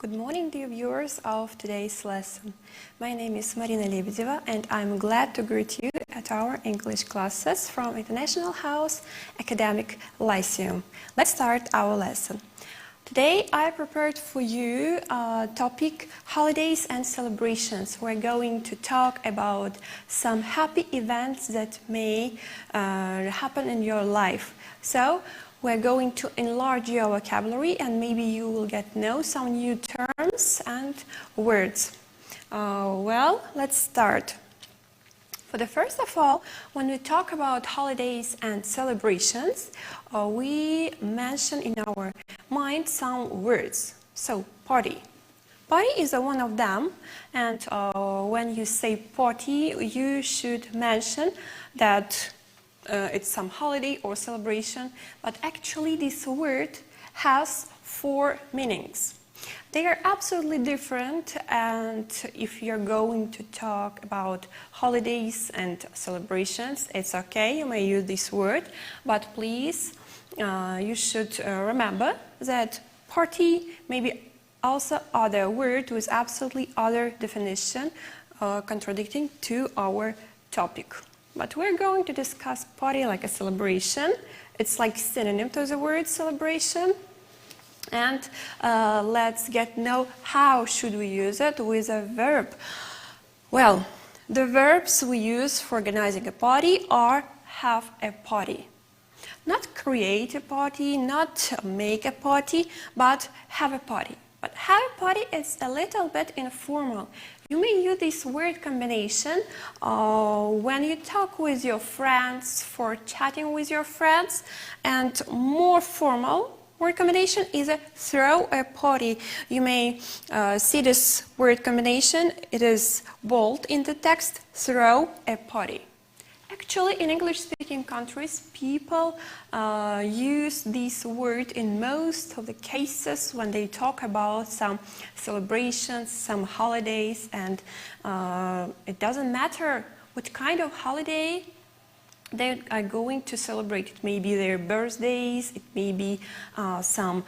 Good morning, dear viewers of today's lesson. My name is Marina Lebedeva and I'm glad to greet you at our English classes from International House Academic Lyceum. Let's start our lesson. Today I prepared for you a topic holidays and celebrations. We're going to talk about some happy events that may happen in your life. So we're going to enlarge your vocabulary and maybe you will get to know some new terms and words. Well, let's start. For the first of all, when we talk about holidays and celebrations, we mention in our mind some words. So, party. Party is one of them, and when you say party, you should mention that it's some holiday or celebration, but actually this word has 4 meanings. They are absolutely different, and if you're going to talk about holidays and celebrations, it's okay, you may use this word, but please, you should remember that party may be also other word with absolutely other definition, contradicting to our topic. But we're going to discuss party like a celebration. It's like synonym to the word celebration. And let's get to know how should we use it with a verb. Well, the verbs we use for organizing a party are have a party. Not create a party, not make a party, but have a party. But have a party is a little bit informal. You may use this word combination when you talk with your friends, for chatting with your friends, and more formal word combination is a throw a party. You may see this word combination, it is bold in the text, throw a party. Actually, in English-speaking countries, people use this word in most of the cases when they talk about some celebrations, some holidays, and it doesn't matter what kind of holiday they are going to celebrate. It may be their birthdays, it may be some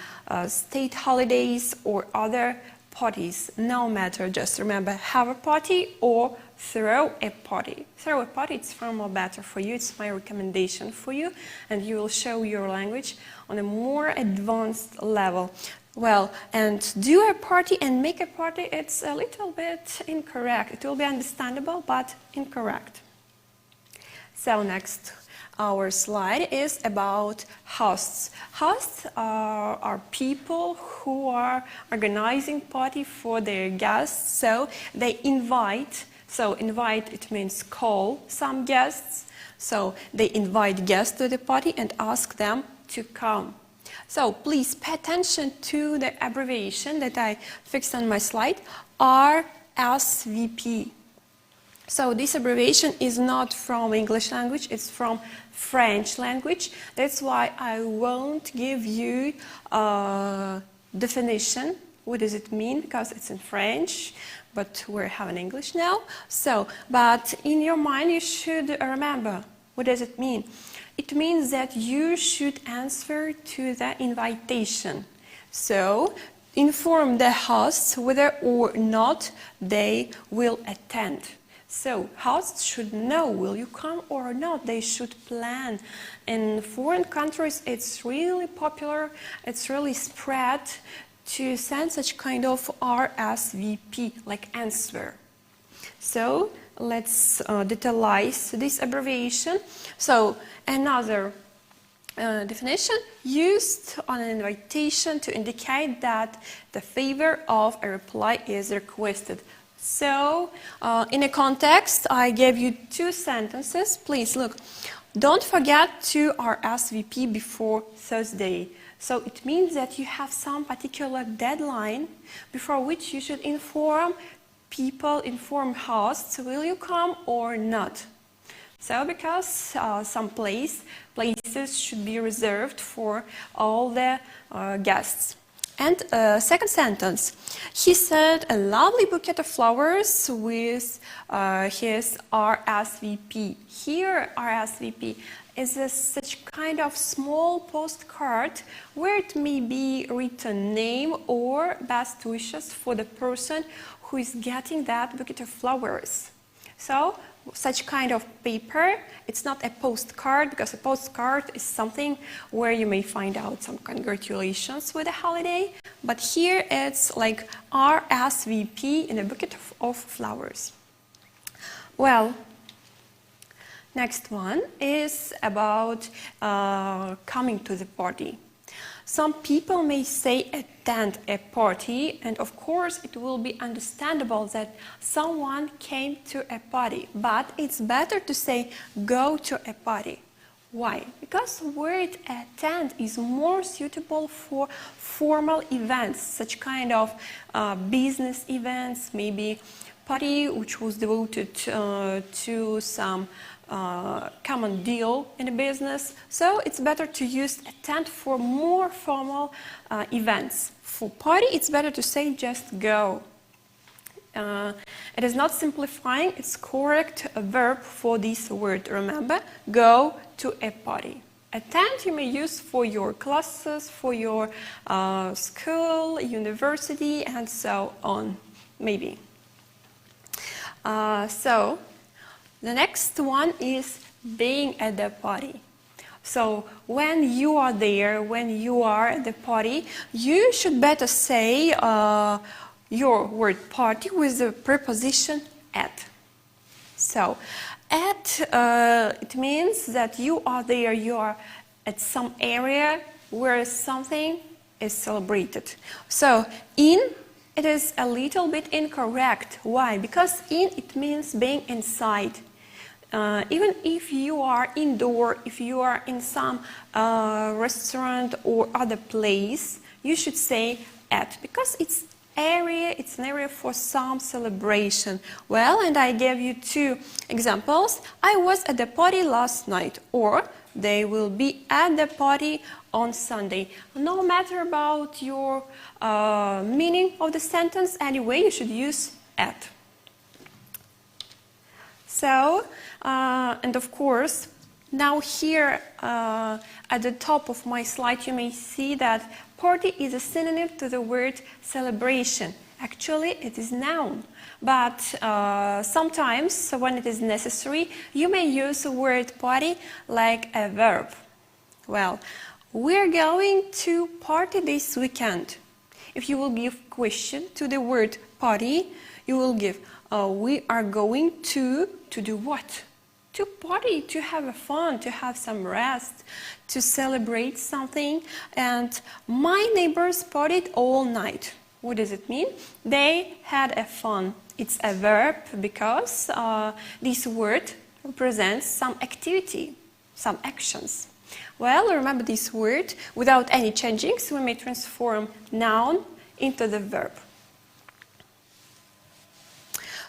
state holidays or other parties. No matter, just remember, have a party or throw a party. Throw a party, it's far more better for you. It's my recommendation for you, and you will show your language on a more advanced level. Well, and do a party and make a party, it's a little bit incorrect. It will be understandable, but incorrect. So next, our slide is about hosts. Hosts are people who are organizing party for their guests, so they invite. So invite, it means call some guests. So they invite guests to the party and ask them to come. So please pay attention to the abbreviation that I fixed on my slide, RSVP. So this abbreviation is not from English language, it's from French language. That's why I won't give you a definition. What does it mean? Because it's in French, but we're having English now. So, but in your mind you should remember, what does it mean? It means that you should answer to the invitation. So, inform the hosts whether or not they will attend. So, hosts should know, will you come or not? They should plan. In foreign countries, it's really popular, it's really spread to send such kind of RSVP, like answer. So, let's detailize this abbreviation. So, another definition used on an invitation to indicate that the favor of a reply is requested. So, in a context, I gave you 2 sentences. Please look. Don't forget to RSVP before Thursday. So it means that you have some particular deadline before which you should inform people, inform hosts, will you come or not? So because some places should be reserved for all the guests. And second sentence, he sent a lovely bouquet of flowers with his RSVP. Here, RSVP, is such kind of small postcard where it may be written name or best wishes for the person who is getting that bouquet of flowers. So such kind of paper, it's not a postcard, because a postcard is something where you may find out some congratulations with a holiday, but here it's like RSVP in a bouquet of flowers. Well, next one is about coming to the party. Some people may say attend a party, and of course it will be understandable that someone came to a party, but it's better to say go to a party. Why? Because the word attend is more suitable for formal events, such kind of business events, maybe party which was devoted to some common deal in a business. So it's better to use attend for more formal events. For party, it's better to say just go. It is not simplifying, it's correct verb for this word. Remember, go to a party. Attend you may use for your classes, for your school, university, and so on, maybe. So the next one is being at the party. So when you are there, when you are at the party, you should better say your word party with the preposition at. So at, it means that you are there, you are at some area where something is celebrated. So in, it is a little bit incorrect. Why? Because in, it means being inside. Even if you are indoor, if you are in some restaurant or other place, you should say at, because it's an area for some celebration. Well, and I gave you two examples. I was at the party last night, or they will be at the party on Sunday. No matter about your meaning of the sentence, anyway, you should use at. So, and of course, now here at the top of my slide, you may see that party is a synonym to the word celebration. Actually, it is noun, but sometimes when it is necessary, you may use the word party like a verb. Well, we're going to party this weekend. If you will give question to the word party, you will give we are going to do what? To party, to have a fun, to have some rest, to celebrate something. And my neighbors partied all night. What does it mean? They had a fun. It's a verb because this word represents some activity, some actions. Well, remember this word, without any changings, we may transform noun into the verb.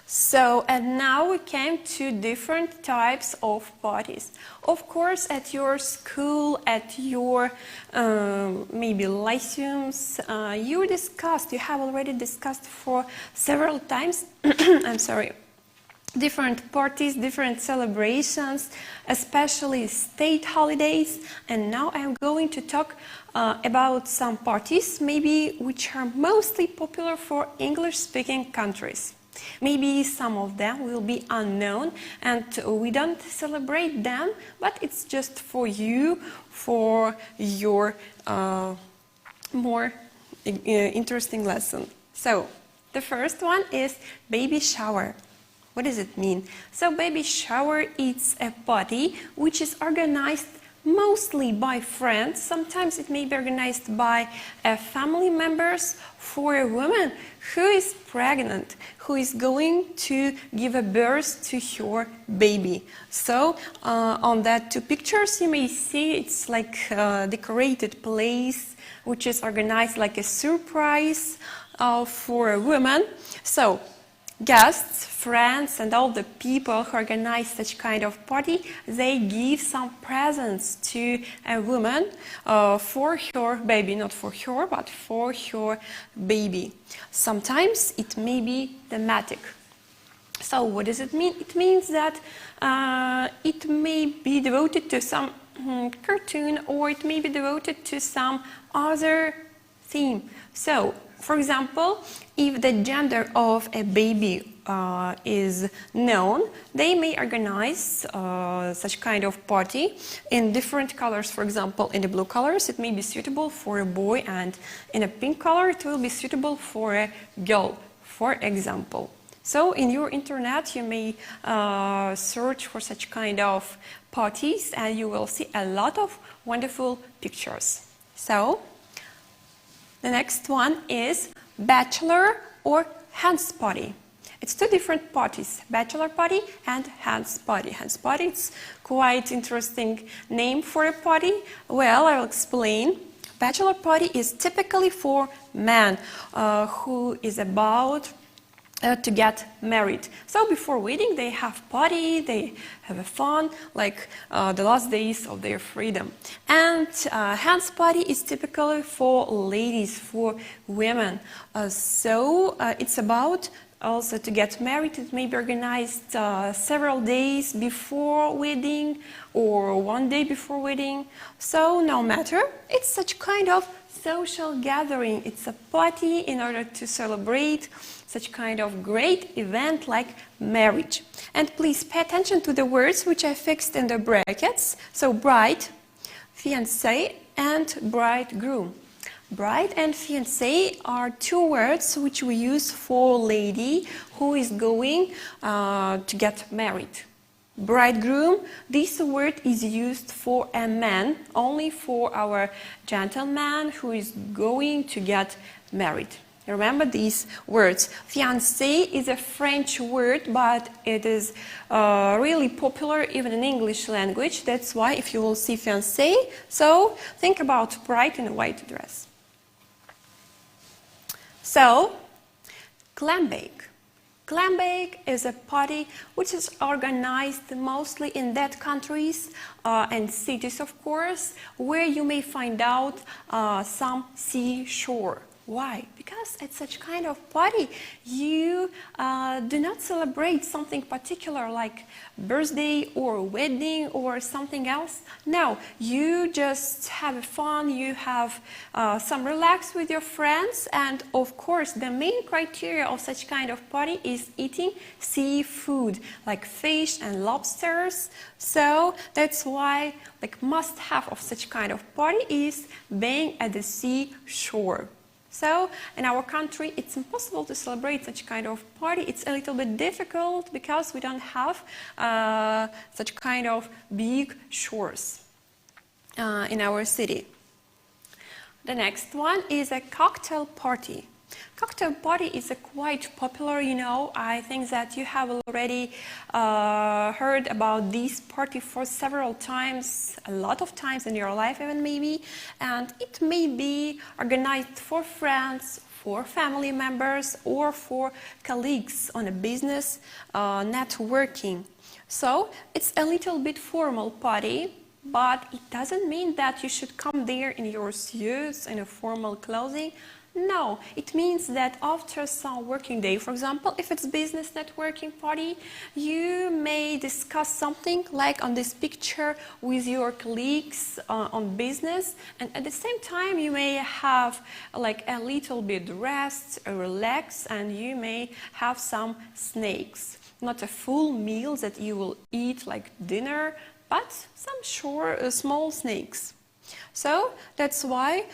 So, and now we came to different types of parties. Of course, at your school, at your maybe lyceums, you have already discussed for several times, I'm sorry, different parties, different celebrations, especially state holidays. And now I'm going to talk about some parties, maybe which are mostly popular for English-speaking countries. Maybe some of them will be unknown and we don't celebrate them, but it's just for you, for your more interesting lesson. So, the first one is baby shower. What does it mean? So, baby shower is a party which is organized mostly by friends. Sometimes it may be organized by family members for a woman who is pregnant, who is going to give a birth to her baby. So on that two pictures you may see it's like a decorated place which is organized like a surprise for a woman. So guests, friends, and all the people who organize such kind of party, they give some presents to a woman for her baby, not for her, but for her baby. Sometimes it may be thematic. So what does it mean? It means that it may be devoted to some cartoon, or it may be devoted to some other theme. So, for example, if the gender of a baby is known, they may organize such kind of party in different colors. For example, in the blue colors it may be suitable for a boy, and in a pink color it will be suitable for a girl, for example. So in your internet you may search for such kind of parties, and you will see a lot of wonderful pictures. So the next one is bachelor or Hans party. It's two different parties, bachelor party and Hans party. Hans party, it's quite interesting name for a party. Well, I will explain. Bachelor party is typically for men who is about to get married. So before wedding they have party, they have a fun, like the last days of their freedom. And Hans party is typically for ladies, for women. So it's about also to get married. It may be organized several days before wedding or one day before wedding. So no matter, it's such kind of social gathering. It's a party in order to celebrate such kind of great event like marriage. And please pay attention to the words which I fixed in the brackets. So bride, fiancé, and bridegroom. Bride and fiancé are two words which we use for lady who is going to get married. Bridegroom, this word is used for a man, only for our gentleman who is going to get married. Remember these words. Fiancé is a French word, but it is really popular even in English language. That's why if you will see fiancé, so think about bride in a white dress. So, clambake. Clambake is a party which is organized mostly in that countries and cities, of course, where you may find out some seashore. Why? Because at such kind of party you do not celebrate something particular like birthday or wedding or something else. No, you just have fun, you have some relax with your friends, and of course the main criteria of such kind of party is eating seafood like fish and lobsters. So that's why like must have of such kind of party is being at the seashore. So in our country it's impossible to celebrate such kind of party. It's a little bit difficult because we don't have such kind of big shores in our city. The next one is a cocktail party. Cocktail party is a quite popular, you know. I think that you have already heard about this party for several times, a lot of times in your life even maybe, and it may be organized for friends, for family members, or for colleagues on a business networking. So it's a little bit formal party, but it doesn't mean that you should come there in your suits and a formal clothing. No, it means that after some working day, for example, if it's business networking party, you may discuss something like on this picture with your colleagues on business, and at the same time you may have like a little bit rest, relax, and you may have some snacks. Not a full meal that you will eat like dinner, but some small snacks. So that's why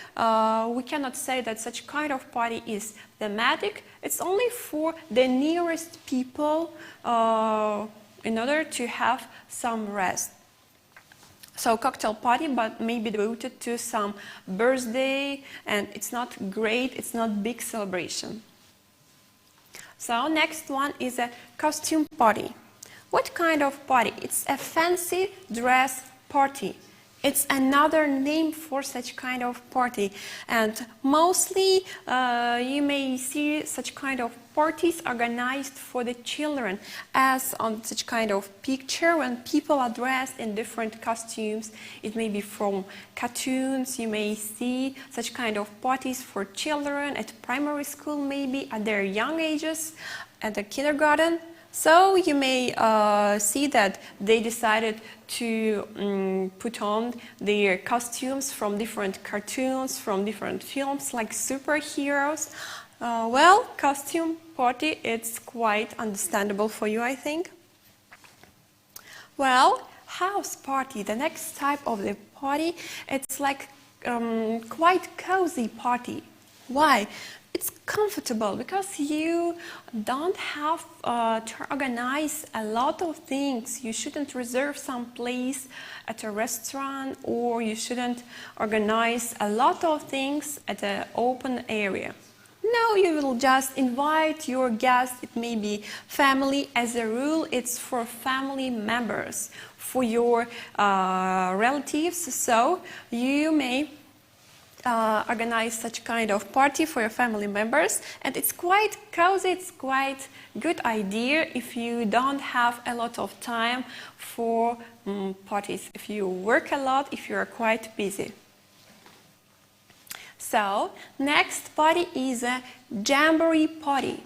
we cannot say that such kind of party is thematic. It's only for the nearest people in order to have some rest. So cocktail party, but maybe devoted to some birthday, and it's not great, it's not big celebration. So next one is a costume party. What kind of party? It's a fancy dress party. It's another name for such kind of party, and mostly you may see such kind of parties organized for the children, as on such kind of picture when people are dressed in different costumes. It may be from cartoons. You may see such kind of parties for children at primary school, maybe at their young ages, at the kindergarten. So you may see that they decided to put on their costumes from different cartoons, from different films like superheroes. Well, costume party, it's quite understandable for you, I think. Well, house party, the next type of the party, it's like quite cozy party. Why? It's comfortable because you don't have to organize a lot of things. You shouldn't reserve some place at a restaurant, or you shouldn't organize a lot of things at an open area. No, you will just invite your guests. It may be family. As a rule, it's for family members, for your relatives. So you may organize such kind of party for your family members, and it's quite cozy, it's quite good idea if you don't have a lot of time for parties, if you work a lot, if you are quite busy. So next party is a jamboree party.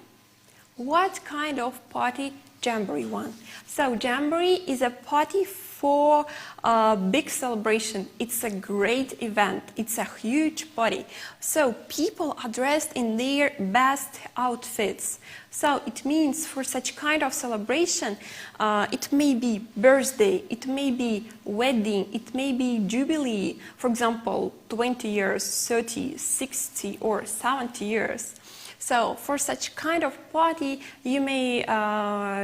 What kind of party? Jamboree one. So jamboree is a party for a big celebration. It's a great event. It's a huge party. So people are dressed in their best outfits. So it means for such kind of celebration, it may be birthday, it may be wedding, it may be jubilee. For example, 20 years, 30, 60 or 70 years. So for such kind of party, you may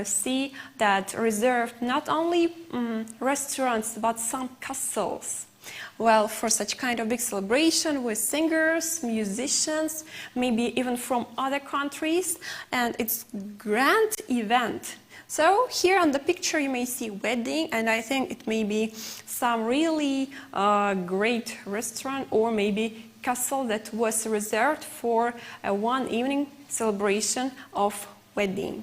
see that reserved not only restaurants, but some castles. Well, for such kind of big celebration with singers, musicians, maybe even from other countries, and it's grand event. So here on the picture you may see wedding, and I think it may be some really great restaurant, or maybe castle that was reserved for a one evening celebration of wedding.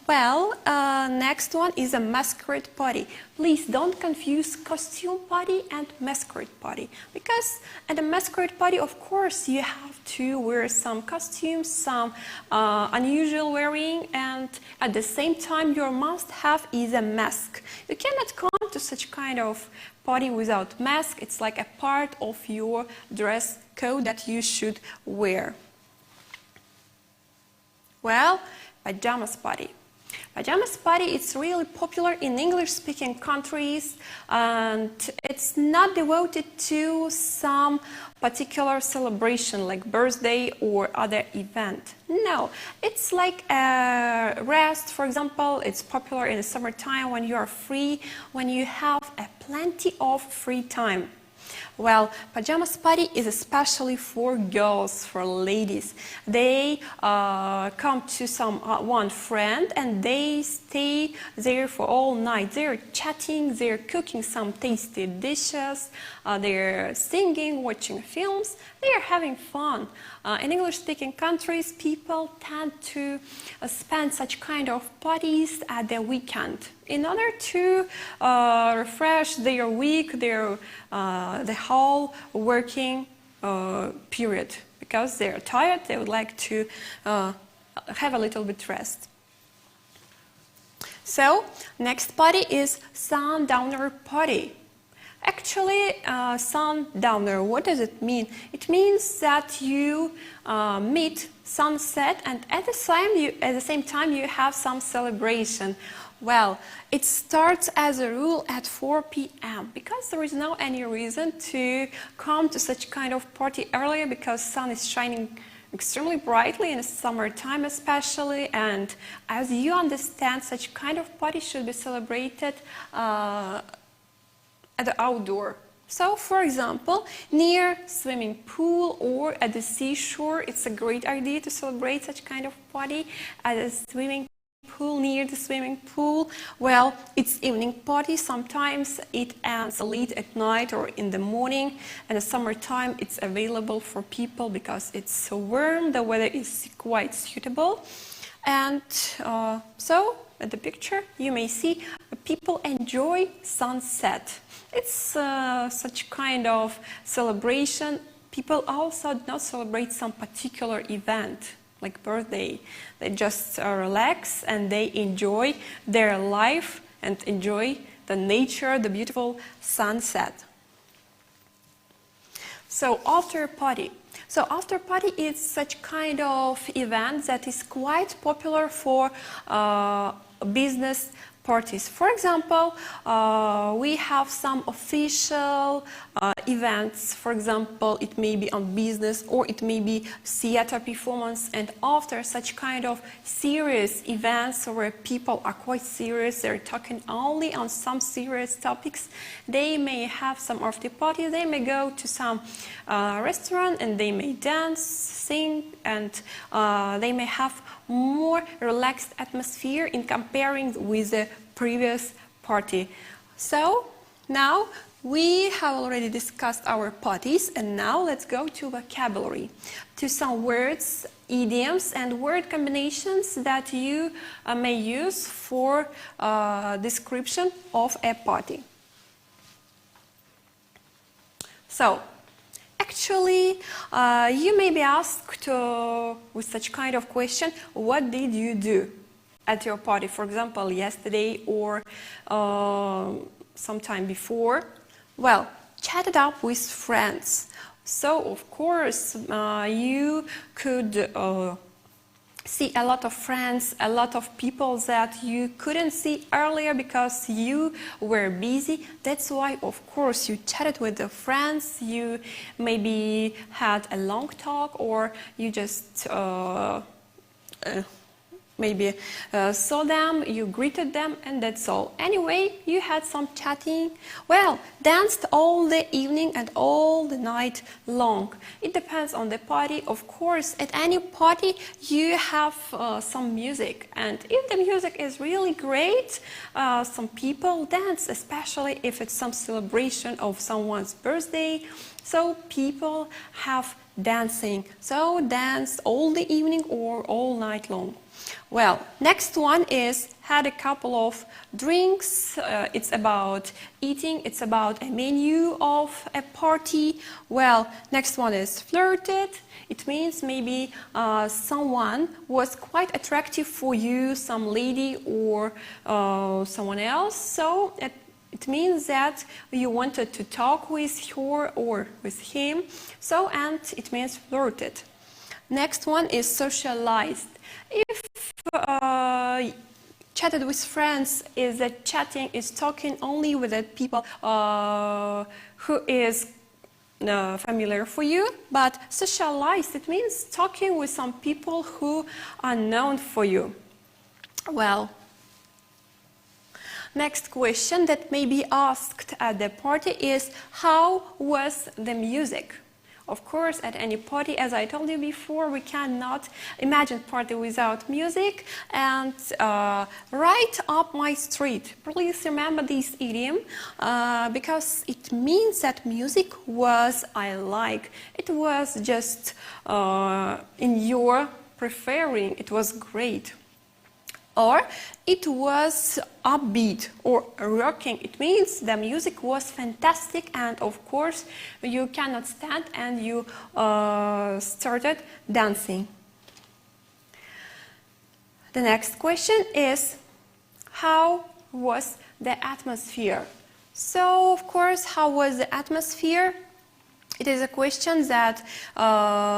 Well, next one is a masquerade party. Please don't confuse costume party and masquerade party, because at a masquerade party, of course, you have to wear some costumes, some unusual wearing, and at the same time, your must-have is a mask. You cannot come to such kind of party without mask. It's like a part of your dress code that you should wear. Well, pajamas party. Pajamas party is really popular in English-speaking countries, and it's not devoted to some particular celebration like birthday or other event. No, it's like a rest. For example, it's popular in the summertime when you are free, when you have plenty of free time. Well, pajamas party is especially for girls, for ladies. They come to one friend and they stay there for all night. They're chatting, they're cooking some tasty dishes, they're singing, watching films, they're having fun. In English-speaking countries, people tend to spend such kind of parties at the weekend in order to refresh their week, the whole working period, because they're tired, they would like to have a little bit rest. So, next party is sundowner party. Actually, sundowner, what does it mean? It means that you meet sunset, and at the same time you have some celebration. Well, it starts as a rule at 4 p.m. because there is no any reason to come to such kind of party earlier, because sun is shining extremely brightly in the summertime especially, and as you understand, such kind of party should be celebrated at the outdoor. So, for example, near swimming pool or at the seashore, it's a great idea to celebrate such kind of party at a swimming pool, near the swimming pool. Well, it's evening party. Sometimes it ends late at night or in the morning. In the summertime, it's available for people because it's so warm. The weather is quite suitable. And so, at the picture, you may see people enjoy sunset. It's such kind of celebration. People also do not celebrate some particular event. like birthday. They just relax and they enjoy their life and enjoy the nature, the beautiful sunset. So after party. So after party is such kind of event that is quite popular for business parties. For example, we have some official events. For example, it may be on business or it may be theater performance, and after such kind of serious events where people are quite serious, they're talking only on some serious topics, they may have some after party, they may go to some restaurant and they may dance, sing, and they may have more relaxed atmosphere in comparing with the previous party. So now we have already discussed our parties, and now let's go to vocabulary, to some words, idioms and word combinations that you may use for description of a party. So actually, you may be asked with such kind of question, what did you do at your party? For example, yesterday or sometime before. Well, chatted up with friends. So, of course, you could see a lot of friends, a lot of people that you couldn't see earlier because you were busy. That's why, of course, you chatted with the friends, you maybe had a long talk, or you just maybe saw them, you greeted them, and that's all. Anyway, you had some chatting. Well, danced all the evening and all the night long. It depends on the party. Of course, at any party you have some music, and if the music is really great, some people dance, especially if it's some celebration of someone's birthday. So people have dancing. So dance all the evening or all night long. Well, next one is had a couple of drinks. It's about eating. It's about a menu of a party. Well, next one is flirted. It means maybe someone was quite attractive for you, some lady or someone else. So it means that you wanted to talk with her or with him. So, and it means flirted. Next one is socialized. If chatted with friends is that chatting is talking only with the people who is familiar for you, but socialized, it means talking with some people who are known for you. Well, next question that may be asked at the party is, how was the music? Of course, at any party, as I told you before, we cannot imagine party without music. And right up my street, please remember this idiom because it means that music was I like. It was just in your preferring. It was great. Or it was upbeat or rocking. It means the music was fantastic, and of course you cannot stand and you started dancing. The next question is, how was the atmosphere? So, of course, how was the atmosphere? It is a question that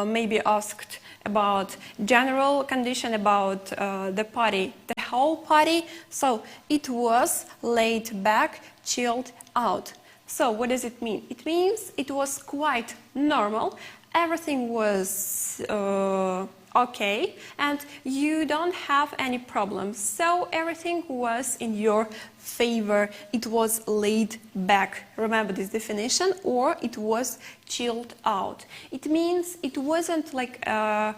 may be asked about general condition about the party, the whole party. So it was laid back, chilled out. So what does it mean? It means it was quite normal. Everything was okay, and you don't have any problems. So everything was in your favor. It was laid back. Remember this definition, or it was chilled out. It means it wasn't like a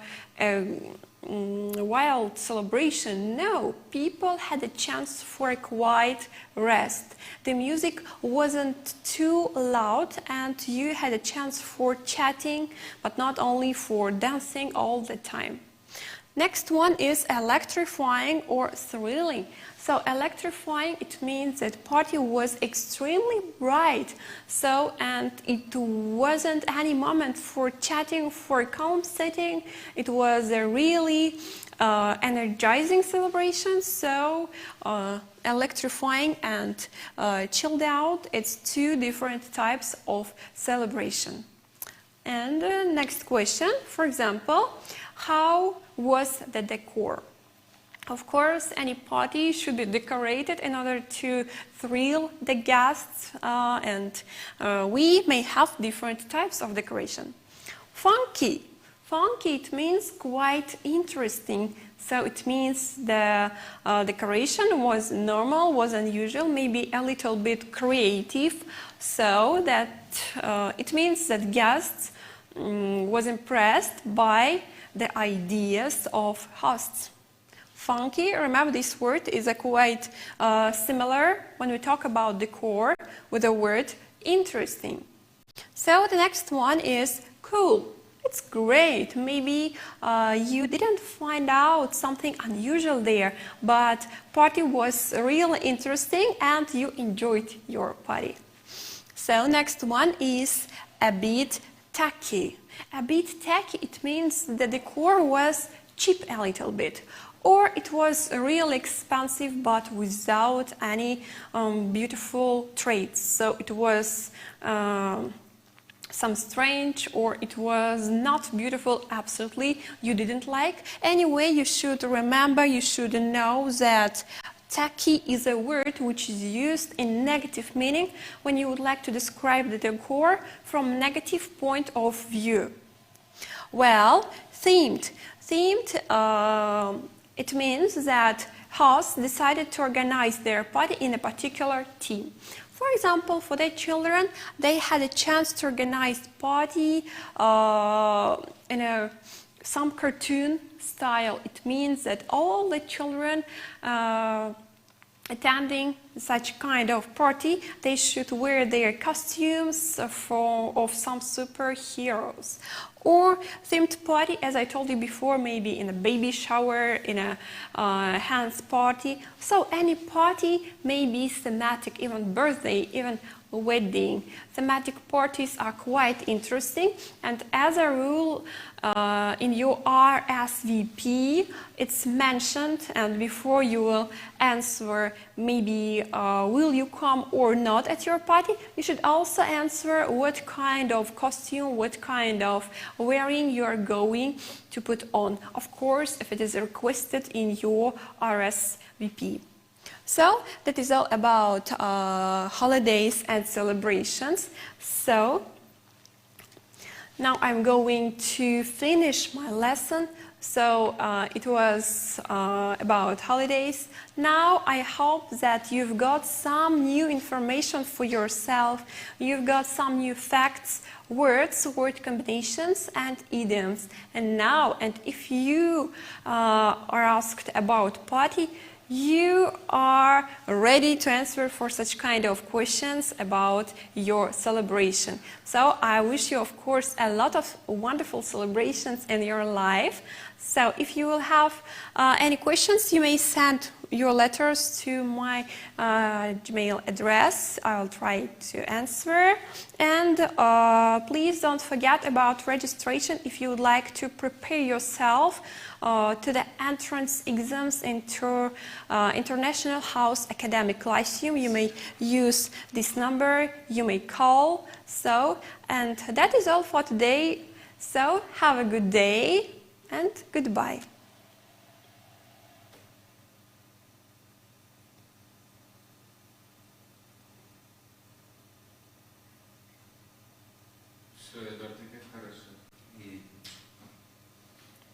wild celebration. No, people had a chance for a quiet rest. The music wasn't too loud and you had a chance for chatting, but not only for dancing all the time. Next one is electrifying or thrilling. So electrifying, it means that party was extremely bright. So, and it wasn't any moment for chatting, for calm sitting. It was a really energizing celebration. So electrifying and chilled out, it's two different types of celebration. And next question, for example, how was the decor? Of course, any party should be decorated in order to thrill the guests, and we may have different types of decoration. Funky. Funky, it means quite interesting. So it means the decoration was normal, was unusual, maybe a little bit creative. So that it means that guests was impressed by the ideas of hosts. Funky, remember this word is a quite similar when we talk about decor with the word interesting. So the next one is cool. It's great. Maybe you didn't find out something unusual there, but party was really interesting and you enjoyed your party. So next one is a bit tacky. A bit tacky, it means the decor was cheap a little bit. Or it was really expensive but without any beautiful traits. So it was some strange, or it was not beautiful, absolutely, you didn't like. Anyway, you should remember, you should know that tacky is a word which is used in negative meaning when you would like to describe the decor from negative point of view. Well, themed. Themed, it means that hosts decided to organize their party in a particular theme. For example, for their children, they had a chance to organize party in some cartoon style. It means that all the children attending such kind of party, they should wear their costumes of some superheroes. Or themed party, as I told you before, maybe in a baby shower, in a hands party. So any party may be thematic, even birthday, even wedding. Thematic parties are quite interesting, and as a rule in your RSVP it's mentioned, and before you will answer maybe will you come or not at your party, you should also answer what kind of costume, what kind of wearing you are going to put on, of course if it is requested in your RSVP. So that is all about holidays and celebrations. So now I'm going to finish my lesson. So it was about holidays. Now I hope that you've got some new information for yourself. You've got some new facts, words, word combinations and idioms. And now, and if you are asked about party, you are ready to answer for such kind of questions about your celebration. So I wish you, of course, a lot of wonderful celebrations in your life. So if you will have any questions, you may send your letters to my Gmail address. I'll try to answer. And please don't forget about registration if you would like to prepare yourself to the entrance exams into International House Academic Lyceum. You may use this number, you may call. So, and that is all for today. So have a good day and goodbye. Söyle dörtteki.